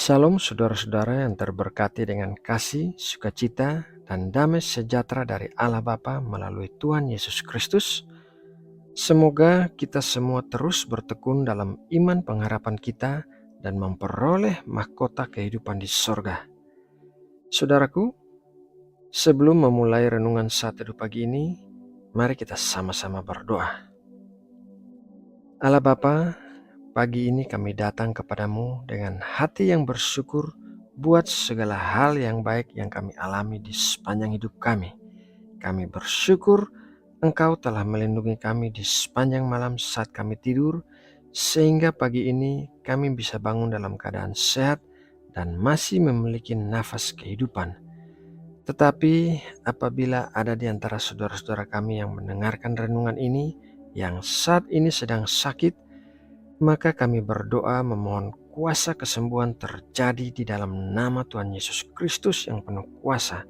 Salam saudara-saudara yang terberkati dengan kasih, sukacita, dan damai sejahtera dari Allah Bapa melalui Tuhan Yesus Kristus. Semoga kita semua terus bertekun dalam iman pengharapan kita dan memperoleh mahkota kehidupan di sorga. Saudaraku, sebelum memulai renungan saat teduh pagi ini, mari kita sama-sama berdoa. Allah Bapa, pagi ini kami datang kepadamu dengan hati yang bersyukur buat segala hal yang baik yang kami alami di sepanjang hidup kami. Kami bersyukur Engkau telah melindungi kami di sepanjang malam saat kami tidur, sehingga pagi ini kami bisa bangun dalam keadaan sehat dan masih memiliki nafas kehidupan. Tetapi apabila ada di antara saudara-saudara kami yang mendengarkan renungan ini, yang saat ini sedang sakit, maka kami berdoa memohon kuasa kesembuhan terjadi di dalam nama Tuhan Yesus Kristus yang penuh kuasa.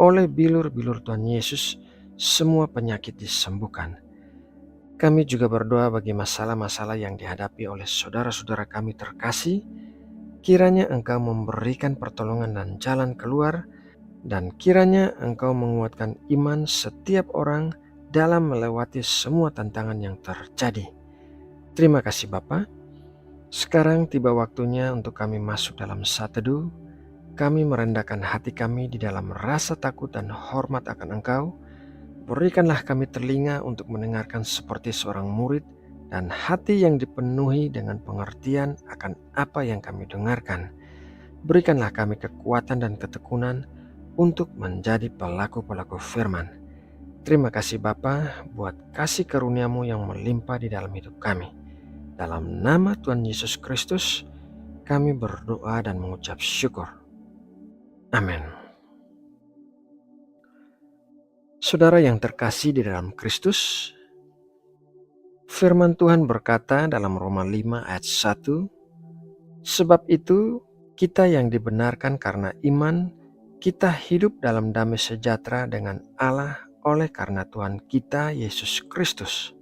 Oleh bilur-bilur Tuhan Yesus, semua penyakit disembuhkan. Kami juga berdoa bagi masalah-masalah yang dihadapi oleh saudara-saudara kami terkasih. Kiranya Engkau memberikan pertolongan dan jalan keluar, dan kiranya Engkau menguatkan iman setiap orang dalam melewati semua tantangan yang terjadi. Terima kasih Bapa. Sekarang tiba waktunya untuk kami masuk dalam saat teduh. Kami merendahkan hati kami di dalam rasa takut dan hormat akan Engkau. Berikanlah kami telinga untuk mendengarkan seperti seorang murid, dan hati yang dipenuhi dengan pengertian akan apa yang kami dengarkan. Berikanlah kami kekuatan dan ketekunan untuk menjadi pelaku-pelaku firman. Terima kasih Bapa buat kasih karunia-Mu yang melimpah di dalam hidup kami. Dalam nama Tuhan Yesus Kristus, kami berdoa dan mengucap syukur. Amin. Saudara yang terkasih di dalam Kristus, firman Tuhan berkata dalam Roma 5 ayat 1, sebab itu kita yang dibenarkan karena iman, kita hidup dalam damai sejahtera dengan Allah oleh karena Tuhan kita Yesus Kristus.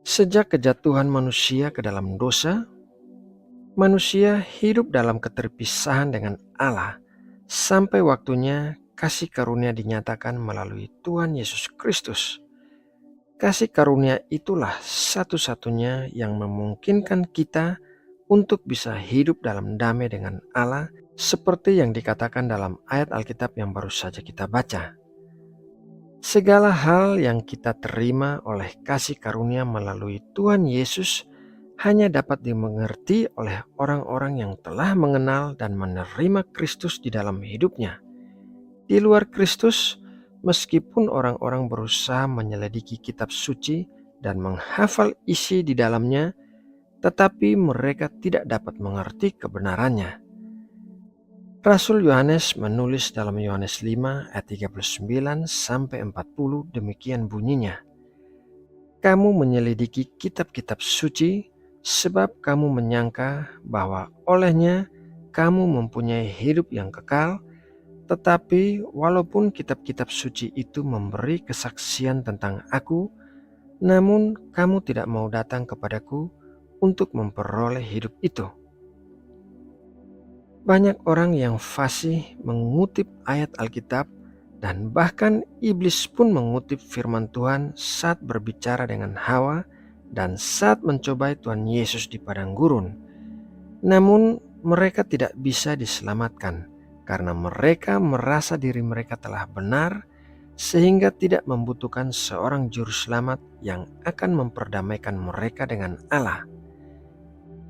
Sejak kejatuhan manusia ke dalam dosa, manusia hidup dalam keterpisahan dengan Allah sampai waktunya kasih karunia dinyatakan melalui Tuhan Yesus Kristus. Kasih karunia itulah satu-satunya yang memungkinkan kita untuk bisa hidup dalam damai dengan Allah, seperti yang dikatakan dalam ayat Alkitab yang baru saja kita baca. Segala hal yang kita terima oleh kasih karunia melalui Tuhan Yesus hanya dapat dimengerti oleh orang-orang yang telah mengenal dan menerima Kristus di dalam hidupnya. Di luar Kristus, meskipun orang-orang berusaha menyelidiki kitab suci dan menghafal isi di dalamnya, tetapi mereka tidak dapat mengerti kebenarannya. Rasul Yohanes menulis dalam Yohanes 5 ayat 39 sampai 40 demikian bunyinya. Kamu menyelidiki kitab-kitab suci sebab kamu menyangka bahwa olehnya kamu mempunyai hidup yang kekal, tetapi walaupun kitab-kitab suci itu memberi kesaksian tentang aku, namun kamu tidak mau datang kepadaku untuk memperoleh hidup itu. Banyak orang yang fasih mengutip ayat Alkitab, dan bahkan iblis pun mengutip firman Tuhan saat berbicara dengan Hawa dan saat mencobai Tuhan Yesus di padang gurun. Namun mereka tidak bisa diselamatkan karena mereka merasa diri mereka telah benar, sehingga tidak membutuhkan seorang juru selamat yang akan memperdamaikan mereka dengan Allah.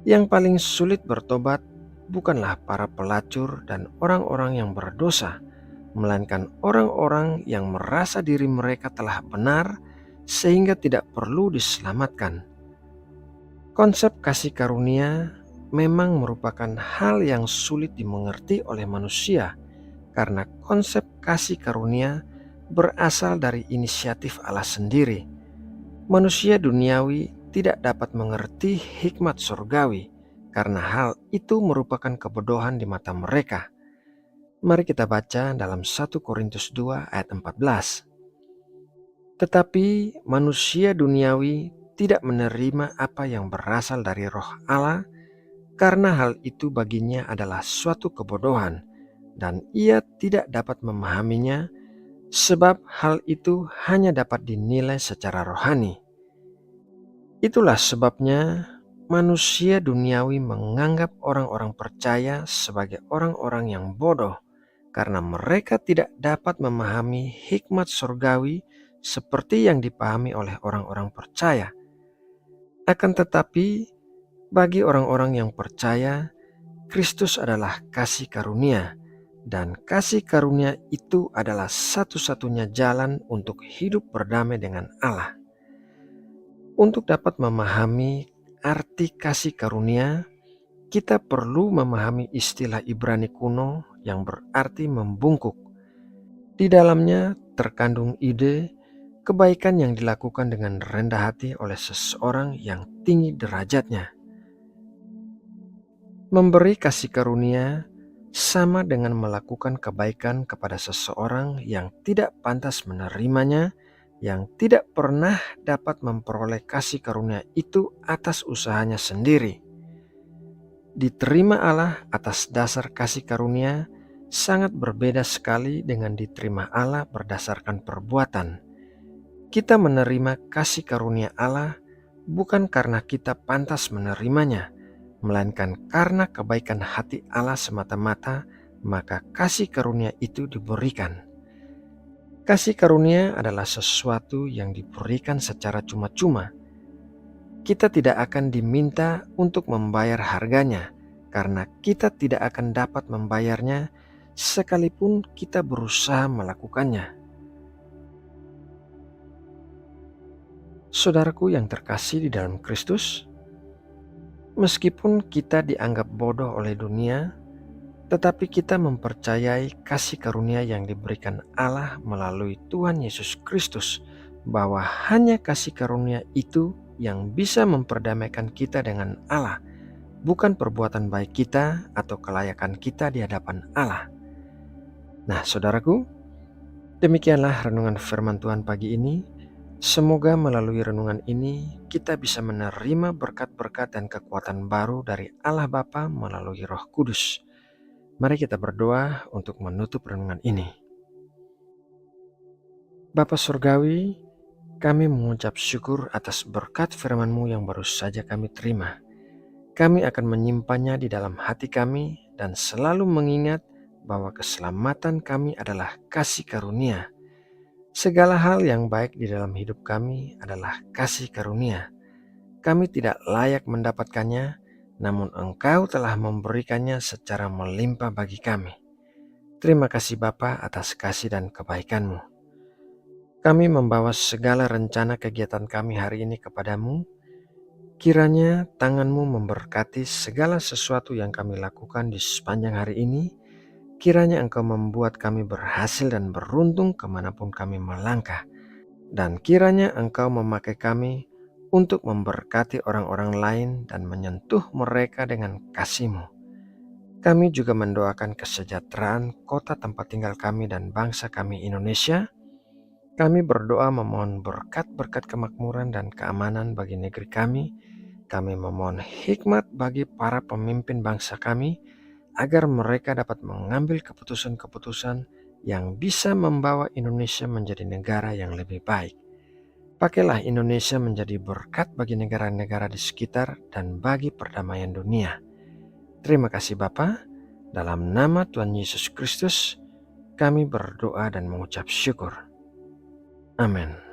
Yang paling sulit bertobat bukanlah para pelacur dan orang-orang yang berdosa, melainkan orang-orang yang merasa diri mereka telah benar sehingga tidak perlu diselamatkan. Konsep kasih karunia memang merupakan hal yang sulit dimengerti oleh manusia, karena konsep kasih karunia berasal dari inisiatif Allah sendiri. Manusia duniawi tidak dapat mengerti hikmat surgawi, karena hal itu merupakan kebodohan di mata mereka. Mari kita baca dalam 1 Korintus 2 ayat 14. Tetapi manusia duniawi tidak menerima apa yang berasal dari roh Allah, karena hal itu baginya adalah suatu kebodohan, dan ia tidak dapat memahaminya, sebab hal itu hanya dapat dinilai secara rohani. Itulah sebabnya manusia duniawi menganggap orang-orang percaya sebagai orang-orang yang bodoh, karena mereka tidak dapat memahami hikmat surgawi seperti yang dipahami oleh orang-orang percaya. Akan tetapi, bagi orang-orang yang percaya, Kristus adalah kasih karunia, dan kasih karunia itu adalah satu-satunya jalan untuk hidup berdamai dengan Allah. Untuk dapat memahami arti kasih karunia, kita perlu memahami istilah Ibrani kuno yang berarti membungkuk. Di dalamnya terkandung ide kebaikan yang dilakukan dengan rendah hati oleh seseorang yang tinggi derajatnya. Memberi kasih karunia sama dengan melakukan kebaikan kepada seseorang yang tidak pantas menerimanya, yang tidak pernah dapat memperoleh kasih karunia itu atas usahanya sendiri. Diterima Allah atas dasar kasih karunia sangat berbeda sekali dengan diterima Allah berdasarkan perbuatan. Kita menerima kasih karunia Allah bukan karena kita pantas menerimanya, melainkan karena kebaikan hati Allah semata-mata, maka kasih karunia itu diberikan. Kasih karunia adalah sesuatu yang diberikan secara cuma-cuma. Kita tidak akan diminta untuk membayar harganya, karena kita tidak akan dapat membayarnya sekalipun kita berusaha melakukannya. Saudaraku yang terkasih di dalam Kristus, meskipun kita dianggap bodoh oleh dunia, tetapi kita mempercayai kasih karunia yang diberikan Allah melalui Tuhan Yesus Kristus, bahwa hanya kasih karunia itu yang bisa memperdamaikan kita dengan Allah, bukan perbuatan baik kita atau kelayakan kita di hadapan Allah. Nah, saudaraku, demikianlah renungan firman Tuhan pagi ini. Semoga melalui renungan ini kita bisa menerima berkat-berkat dan kekuatan baru dari Allah Bapa melalui Roh Kudus. Mari kita berdoa untuk menutup renungan ini. Bapa Surgawi, kami mengucap syukur atas berkat firman-Mu yang baru saja kami terima. Kami akan menyimpannya di dalam hati kami dan selalu mengingat bahwa keselamatan kami adalah kasih karunia. Segala hal yang baik di dalam hidup kami adalah kasih karunia. Kami tidak layak mendapatkannya, namun Engkau telah memberikannya secara melimpah bagi kami. Terima kasih Bapa atas kasih dan kebaikan-Mu. Kami membawa segala rencana kegiatan kami hari ini kepadamu. Kiranya tangan-Mu memberkati segala sesuatu yang kami lakukan di sepanjang hari ini. Kiranya Engkau membuat kami berhasil dan beruntung kemanapun kami melangkah. Dan kiranya Engkau memakai kami untuk memberkati orang-orang lain dan menyentuh mereka dengan kasih-Mu. Kami juga mendoakan kesejahteraan kota tempat tinggal kami dan bangsa kami Indonesia. Kami berdoa memohon berkat-berkat kemakmuran dan keamanan bagi negeri kami. Kami memohon hikmat bagi para pemimpin bangsa kami, agar mereka dapat mengambil keputusan-keputusan yang bisa membawa Indonesia menjadi negara yang lebih baik. Pakailah Indonesia menjadi berkat bagi negara-negara di sekitar dan bagi perdamaian dunia. Terima kasih Bapa, dalam nama Tuhan Yesus Kristus, kami berdoa dan mengucap syukur. Amin.